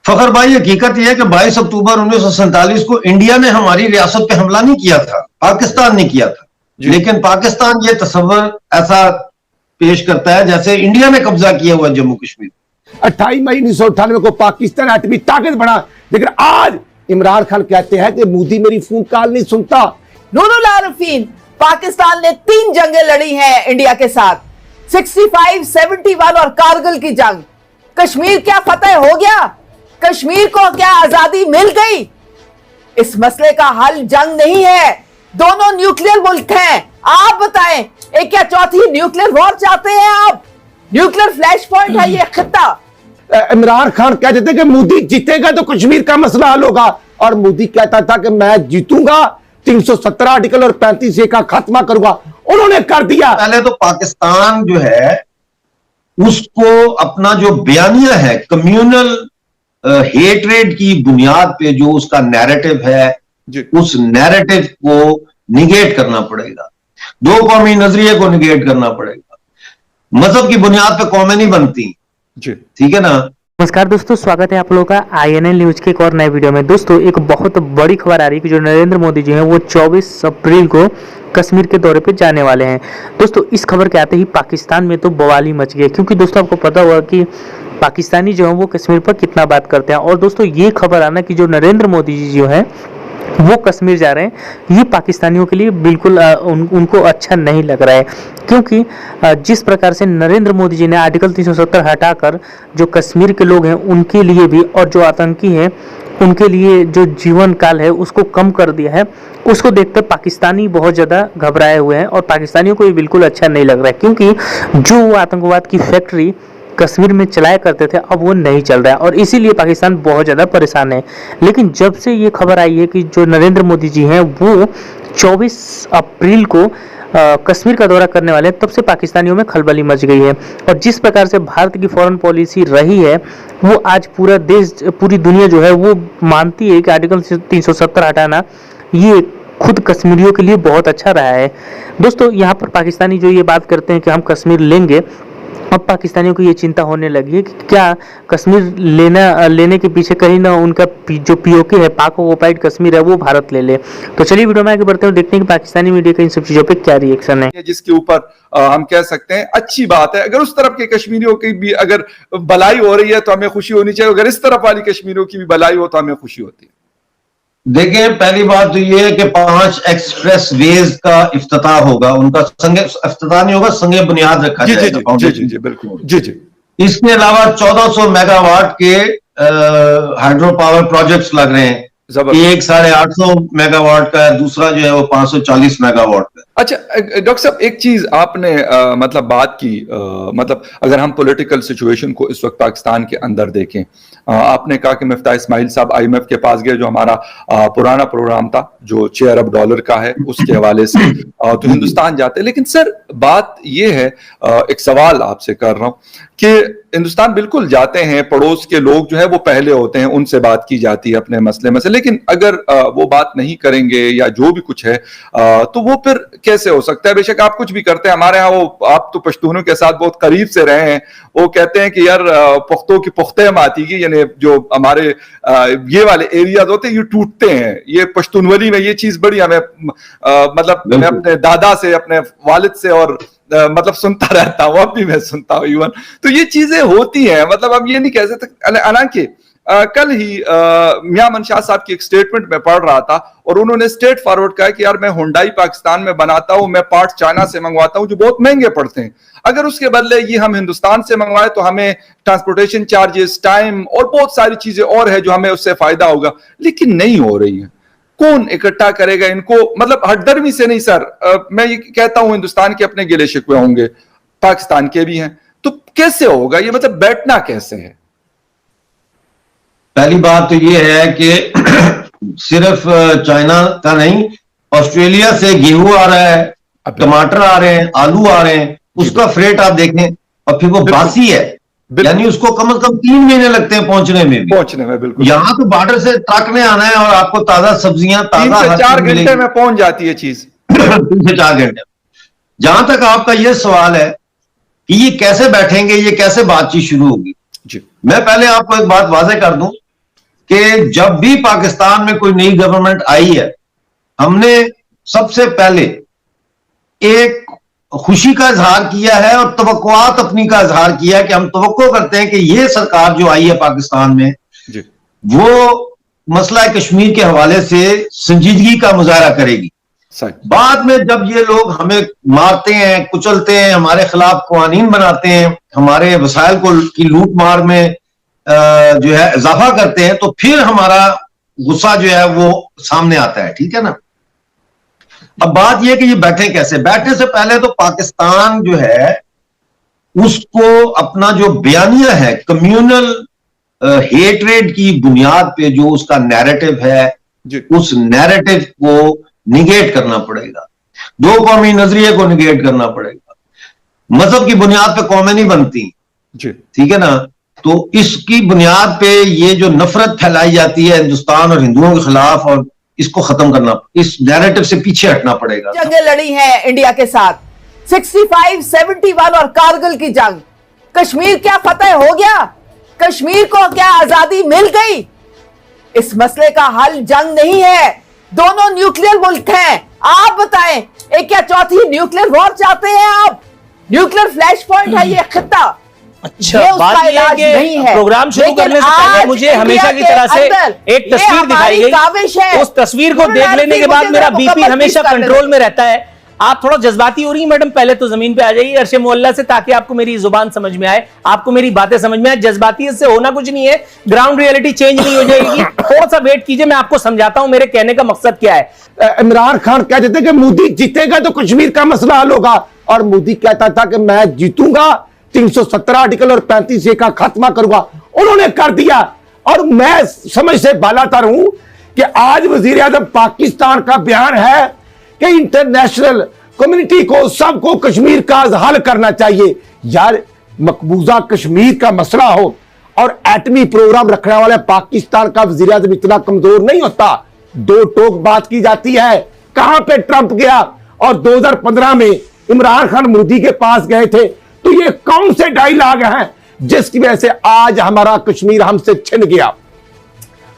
फखर भाई, हकीकत यह है कि 22 अक्टूबर 1947 को इंडिया ने हमारी रियासत पे हमला नहीं किया था, पाकिस्तान ने किया था। लेकिन पाकिस्तान ये तस्वर ऐसा पेश करता है जैसे इंडिया ने कब्जा किया हुआ जम्मू कश्मीर। 28 मई 1998 को पाकिस्तान एटमी ताकत बना, लेकिन आज इमरान खान कहते हैं कि मोदी मेरी फोन कॉल नहीं सुनता। नूरुल आरिफीन, पाकिस्तान ने 3 जंगें लड़ी हैं इंडिया के साथ, 65, 71 और कारगिल की जंग। कश्मीर क्या फतेह हो गया? कश्मीर को क्या आजादी मिल गई? इस मसले का हल जंग नहीं है, दोनों न्यूक्लियर मुल्क हैं। आप बताएं, एक क्या चौथी न्यूक्लियर वॉर चाहते हैं आप? न्यूक्लियर फ्लैश पॉइंट है ये खित्ता। इमरान खान कहते थे कि मोदी जीतेगा तो कश्मीर का मसला हल होगा, और मोदी कहता था कि मैं जीतूंगा 317 आर्टिकल और 35A का खात्मा करूंगा। उन्होंने कर दिया। पहले तो पाकिस्तान जो है उसको अपना जो बयानिया है कम्युनल हेट्रेड की बुनियाद पे जो उसका नैरेटिव है, उस नैरेटिव को निगेट करना पड़ेगा, दो कौमी नजरिए को निगेट करना पड़ेगा। मजहब की बुनियाद पे कौमें नहीं बनती, ठीक है ना। नमस्कार दोस्तों, स्वागत है आप लोगों का INL न्यूज के एक और नए वीडियो में। दोस्तों, एक बहुत बड़ी खबर आ रही है कि जो नरेंद्र मोदी जी हैं वो 24 अप्रैल को कश्मीर के दौरे पे जाने वाले हैं। दोस्तों, इस खबर के आते ही पाकिस्तान में तो बवाली मच गई, क्योंकि दोस्तों आपको पता होगा कि पाकिस्तानी जो है वो कश्मीर पर कितना बात करते हैं। और दोस्तों, ये खबर आना कि जो नरेंद्र मोदी जी जो है वो कश्मीर जा रहे हैं, ये पाकिस्तानियों के लिए बिल्कुल उनको अच्छा नहीं लग रहा है, क्योंकि जिस प्रकार से नरेंद्र मोदी जी ने आर्टिकल 370 हटाकर जो कश्मीर के लोग हैं उनके लिए भी और जो आतंकी हैं उनके लिए जो जीवन काल है उसको कम कर दिया है, उसको देखकर पाकिस्तानी बहुत ज़्यादा घबराए हुए हैं और पाकिस्तानियों को ये बिल्कुल अच्छा नहीं लग रहा है, क्योंकि जो आतंकवाद की फैक्ट्री कश्मीर में चलाया करते थे अब वो नहीं चल रहा है और इसीलिए पाकिस्तान बहुत ज़्यादा परेशान है। लेकिन जब से ये खबर आई है कि जो नरेंद्र मोदी जी हैं वो 24 अप्रैल को कश्मीर का दौरा करने वाले हैं, तब से पाकिस्तानियों में खलबली मच गई है। और जिस प्रकार से भारत की फॉरेन पॉलिसी रही है वो आज पूरा देश, पूरी दुनिया जो है वो मानती है कि आर्टिकल 370 हटाना ये खुद कश्मीरियों के लिए बहुत अच्छा रहा है। दोस्तों, यहाँ पर पाकिस्तानी जो ये बात करते हैं कि हम कश्मीर लेंगे, अब पाकिस्तानियों को ये चिंता होने लगी है कि क्या कश्मीर लेने के पीछे कहीं ना उनका जो POK है, पाक ऑक्युपाइड कश्मीर है, वो भारत ले ले। तो चलिए वीडियो में आगे बढ़ते हैं, देखते हैं कि पाकिस्तानी मीडिया का इन सब चीजों पे क्या रिएक्शन है। जिसके ऊपर हम कह सकते हैं अच्छी बात है, अगर उस तरफ के कश्मीरियों की भी अगर भलाई हो रही है तो हमें खुशी होनी चाहिए, अगर इस तरफ वाली कश्मीरियों की भी भलाई हो तो हमें खुशी होती है। देखिए, पहली बात तो ये है कि 5 एक्सप्रेस वेज का इफ्तिताह होगा, उनका संगे इफ्तिताह नहीं होगा, संगे बुनियाद रखा जाएगा। जी बिल्कुल, जी। इसके अलावा 1400 मेगावाट के हाइड्रो पावर प्रोजेक्ट्स लग रहे हैं, एक 850 मेगावाट का है, दूसरा जो है वो 540 मेगावाट का। अच्छा डॉक्टर साहब, एक चीज आपने मतलब बात की, मतलब अगर हम पॉलिटिकल सिचुएशन को इस वक्त पाकिस्तान के अंदर देखें, आपने कहा कि मिफ्ता इस्माइल साहब IMF के पास गए, जो हमारा पुराना प्रोग्राम था जो $6 अरब का है उसके हवाले से, तो हिंदुस्तान जाते। लेकिन सर बात यह है, एक सवाल आपसे कर रहा हूं कि हिंदुस्तान बिल्कुल जाते हैं, पड़ोस के लोग जो है वो पहले होते हैं, उनसे बात की जाती है अपने मसले में से, लेकिन अगर वो बात नहीं करेंगे या जो भी कुछ है तो वो फिर कैसे हो सकता है? बेशक आप कुछ भी करते हैं, हमारे यहाँ वो आप तो पश्तूनों के साथ बहुत करीब से रहे हैं, वो कहते हैं कि यार पुख्तों की पुख्ते माती की, यानी जो हमारे ये वाले एरियाज होते हैं ये टूटते हैं। ये पश्तूनवली में ये चीज बड़ी हमें मतलब मैं अपने दादा से, अपने वालिद से और मतलब सुनता रहता हूँ, अब भी मैं सुनता हूँ इवन, तो ये चीजें होती हैं। मतलब अब ये नहीं कह सकते। हालांकि कल ही मियां मनशाह साहब की एक स्टेटमेंट में पढ़ रहा था और उन्होंने स्ट्रेट फॉरवर्ड कहा कि यार मैं हुंडई पाकिस्तान में बनाता हूं, मैं पार्ट चाइना से मंगवाता हूं जो बहुत महंगे पड़ते हैं, अगर उसके बदले ये हम हिंदुस्तान से मंगवाए तो हमें ट्रांसपोर्टेशन चार्जेस, टाइम और बहुत सारी चीजें और है जो हमें उससे फायदा होगा। लेकिन नहीं हो रही है, कौन इकट्ठा करेगा इनको? मतलब हटदर्मी से नहीं सर, मैं ये कहता हूं हिंदुस्तान के अपने गिले शिकवे होंगे, पाकिस्तान के भी हैं, तो कैसे होगा ये? मतलब बैठना कैसे है? पहली बात तो ये है कि सिर्फ चाइना का नहीं, ऑस्ट्रेलिया से गेहूं आ रहा है, टमाटर आ रहे हैं, आलू आ रहे हैं, उसका फ्रेट आप देखें, और फिर वो बासी है, यानी उसको कम से कम 3 महीने लगते हैं पहुंचने में बिल्कुल। यहाँ तो बॉर्डर से ट्रक में आना है और आपको ताजा सब्जियां, ताजा 3 से 4 घंटे में पहुंच जाती है चीज, 3 से 4 घंटे। जहां तक आपका यह सवाल है कि ये कैसे बैठेंगे, ये कैसे बातचीत शुरू होगी, मैं पहले आपको एक बात वाज़ेह कर दूं कि जब भी पाकिस्तान में कोई नई गवर्नमेंट आई है, हमने सबसे पहले एक खुशी का इजहार किया है और तवक्कुआत अपनी का इजहार किया है कि हम तवक्को करते हैं कि ये सरकार जो आई है पाकिस्तान में जी। वो मसला कश्मीर के हवाले से संजीदगी का मुजाहरा करेगी। बाद में जब ये लोग हमें मारते हैं, कुचलते हैं, हमारे खिलाफ कानून बनाते हैं, हमारे वसाइल को की लूट मार में जो है इजाफा करते हैं, तो फिर हमारा गुस्सा जो है वो सामने आता है। ठीक है ना। अब बात यह कि ये बैठे कैसे। बैठने से पहले तो पाकिस्तान जो है उसको अपना जो बयानिया है कम्युनल हेट्रेड की बुनियाद पे जो उसका नैरेटिव है उस नैरेटिव को निगेट करना पड़ेगा। दो कौमी नजरिए को निगेट करना पड़ेगा। मजहब की बुनियाद पे कौमें नहीं बनती, ठीक है ना। तो इसकी बुनियाद पे ये जो नफरत फैलाई जाती है हिंदुस्तान और हिंदुओं के खिलाफ, और इसको खत्म करना, इस नैरेटिव से पीछे हटना पड़ेगा। जंगें लड़ी हैं इंडिया के साथ, 65, 71 और कारगिल की जंग। कश्मीर क्या फतेह हो गया? कश्मीर को क्या आजादी मिल गई? इस मसले का हल जंग नहीं है, दोनों न्यूक्लियर मुल्क हैं। आप बताएं, एक क्या चौथी न्यूक्लियर वॉर चाहते हैं आप? न्यूक्लियर फ्लैश पॉइंट है ये खित्ता। अच्छा, बात ये है कि प्रोग्राम शुरू करने से पहले मुझे हमेशा की तरह से एक तस्वीर दिखाई गई। उस तस्वीर को देख लेने के बाद मेरा बीपी हमेशा कंट्रोल में रहता है। आप थोड़ा जज्बाती हो रही है मैडम, पहले तो जमीन पे आ जाइए अर्शे मोहल्ला से, ताकि आपको मेरी जुबान समझ में आए, आपको मेरी बातें समझ में आए। जज्बाती से होना कुछ नहीं है, ग्राउंड रियलिटी चेंज नहीं हो जाएगी। थोड़ा सा वेट कीजिए, मैं आपको समझाता हूं मेरे कहने का मकसद क्या है। इमरान खान कहते थे कि मोदी जीतेगा तो कश्मीर का मसला हल होगा, और मोदी कहता था कि मैं जीतूंगा 317 आर्टिकल और 35A का खात्मा करूंगा। उन्होंने कर दिया। और मैं समझ से बालातर हूं कि आज वजीर आजम पाकिस्तान का बयान है कि इंटरनेशनल कम्युनिटी को, सबको कश्मीर का हल करना चाहिए। यार, मकबूजा कश्मीर का मसला हो और एटमी प्रोग्राम रखने वाले पाकिस्तान का वजीर आजम इतना कमजोर नहीं होता। दो टोक बात की जाती है। कहां पे ट्रंप गया और 2015 में इमरान खान मोदी के पास गए थे, तो ये कौन से डायलॉग हैं जिसकी वजह से आज हमारा कश्मीर हमसे छिन गया?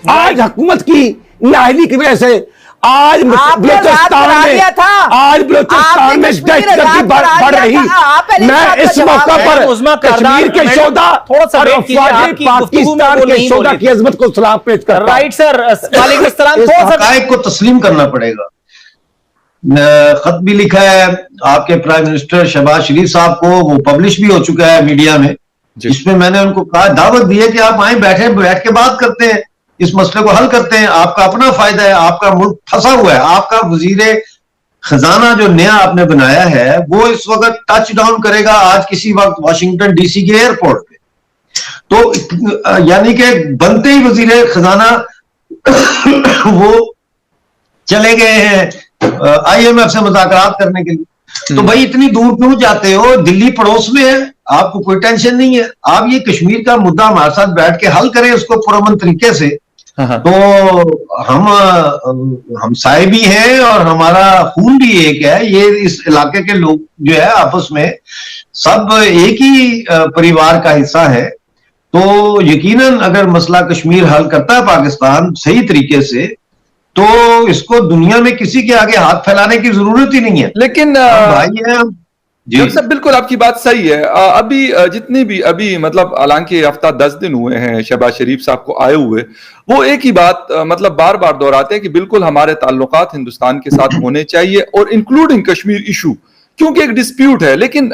आज हुकूमत की नाअहली की वजह से आज बलूचिस्तान में दहशतगर्दी बढ़ रही। मैं इस मौका पर कश्मीर के शोधा और पाकिस्तान के शोधा की अजमत को सलाम पेश करता हूं। राइट सर, वालेकुम अस्सलाम। हक़ाइक़ को तस्लीम करना पड़ेगा। खत भी लिखा है आपके प्राइम मिनिस्टर शहबाज शरीफ साहब को, वो पब्लिश भी हो चुका है मीडिया में, जिसमें मैंने उनको कहा, दावत दी है कि आप आए, बैठ के बात करते हैं, इस मसले को हल करते हैं। आपका अपना फायदा है, आपका मुल्क फंसा हुआ है। आपका वजीरे खजाना जो नया आपने बनाया है वो इस वक्त टच डाउन करेगा आज किसी वक्त वाशिंगटन डीसी के एयरपोर्ट पे। तो यानी कि बनते ही वजीरे खजाना वो चले गए हैं IMF से मुज़ाकरात करने के लिए। तो भाई इतनी दूर क्यों जाते हो? दिल्ली पड़ोस में है, आपको कोई टेंशन नहीं है। आप ये कश्मीर का मुद्दा हमारे साथ बैठ के हल करें उसको पुरअमन तरीके से। तो हम साए भी हैं और हमारा खून भी एक है। ये इस इलाके के लोग जो है आपस में सब एक ही परिवार का हिस्सा है। तो यकीनन अगर मसला कश्मीर हल करता है पाकिस्तान सही तरीके से, तो इसको दुनिया में किसी के आगे हाथ फैलाने की जरूरत ही नहीं है। लेकिन भाई है जी सब बिल्कुल आपकी बात सही है। अभी जितनी भी अभी मतलब हालांकि हफ्ता 10 दिन हुए हैं शहबाज शरीफ साहब को आए हुए, वो एक ही बात मतलब बार बार दोहराते हैं कि बिल्कुल हमारे ताल्लुकात हिंदुस्तान के साथ होने चाहिए और इंक्लूडिंग कश्मीर इशू, क्योंकि एक डिस्प्यूट है। लेकिन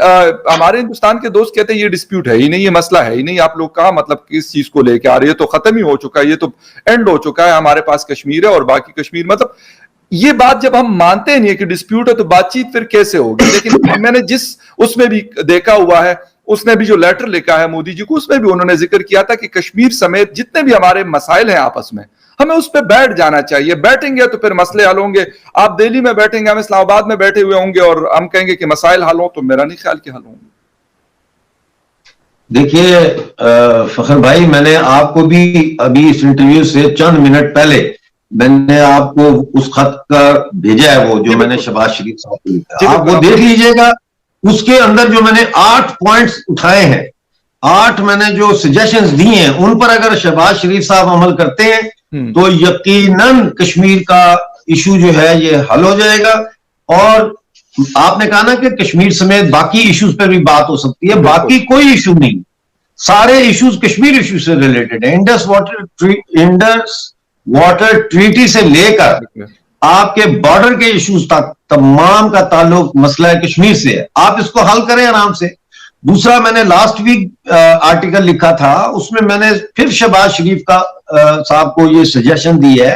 हमारे हिंदुस्तान के दोस्त कहते हैं ये डिस्प्यूट है ही नहीं, ये मसला है ही नहीं। आप लोग कहा मतलब किस चीज को लेके आ रहे हैं? तो खत्म ही हो चुका है, ये तो एंड हो चुका है, हमारे पास कश्मीर है और बाकी कश्मीर। मतलब ये बात जब हम मानते नहीं है कि डिस्प्यूट है, तो बातचीत फिर कैसे होगी? लेकिन मैंने जिस उसमें भी देखा हुआ है, उसने भी जो लेटर लिखा है मोदी जी को, उसमें भी उन्होंने जिक्र किया था कि कश्मीर समेत जितने भी हमारे मसाइल हैं आपस में, हमें उस पर बैठ जाना चाहिए। बैठेंगे तो फिर मसले हल होंगे। आप दिल्ली में बैठेंगे, हम इस्लामाबाद में बैठे हुए होंगे और हम कहेंगे कि मसाइल हल हो, तो मेरा नहीं ख्याल कि हल होंगे। देखिए फखर भाई, मैंने आपको भी अभी इस इंटरव्यू से चंद मिनट पहले मैंने आपको उस खत का भेजा है, वो जो मैंने शहबाज शरीफ साहब को लिखा, आप वो देख लीजिएगा। उसके अंदर जो मैंने 8 पॉइंट्स उठाए हैं, 8 मैंने जो सजेशंस दी हैं उन पर अगर शहबाज शरीफ साहब अमल करते हैं तो यकीनन कश्मीर का इशू जो है ये हल हो जाएगा। और आपने कहा ना कि कश्मीर समेत बाकी इश्यूज पर भी बात हो सकती है, बाकी कोई इशू नहीं, सारे इश्यूज कश्मीर इशू से रिलेटेड है। इंडस वाटर ट्रीटी से लेकर आपके बॉर्डर के इश्यूज तक तमाम का ताल्लुक मसला है कश्मीर से है। आप इसको हल करें आराम से। दूसरा, मैंने लास्ट वीक आर्टिकल लिखा था, उसमें मैंने फिर शहबाज शरीफ का साहब को ये सजेशन दी है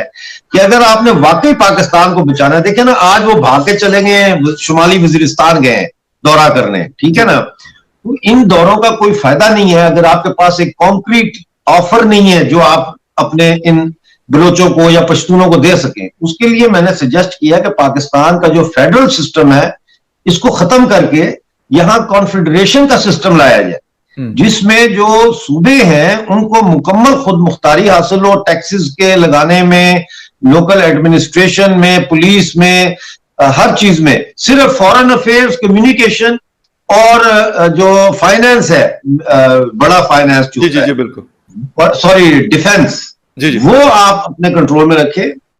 कि अगर आपने वाकई पाकिस्तान को बचाना है, देखे ना आज वो भाग के चले गए, शुमाली वजीरिस्तान गए दौरा करने, ठीक है ना, तो इन दौरों का कोई फायदा नहीं है अगर आपके पास एक कॉन्क्रीट ऑफर नहीं है जो आप अपने इन बलोचों को या पश्तूनों को दे सकें। उसके लिए मैंने सजेस्ट किया कि पाकिस्तान का जो फेडरल सिस्टम है इसको खत्म करके यहां कॉन्फेडरेशन का सिस्टम लाया जाए, जिसमें जो सूबे हैं उनको मुकम्मल खुद मुख्तारी हासिल हो, टैक्सेस के लगाने में, लोकल एडमिनिस्ट्रेशन में, पुलिस में, हर चीज में। सिर्फ फॉरेन अफेयर्स, कम्युनिकेशन और जो फाइनेंस है, बड़ा फाइनेंस जो जी बिल्कुल, सॉरी डिफेंस, वो आप अपने कंट्रोल में रखें।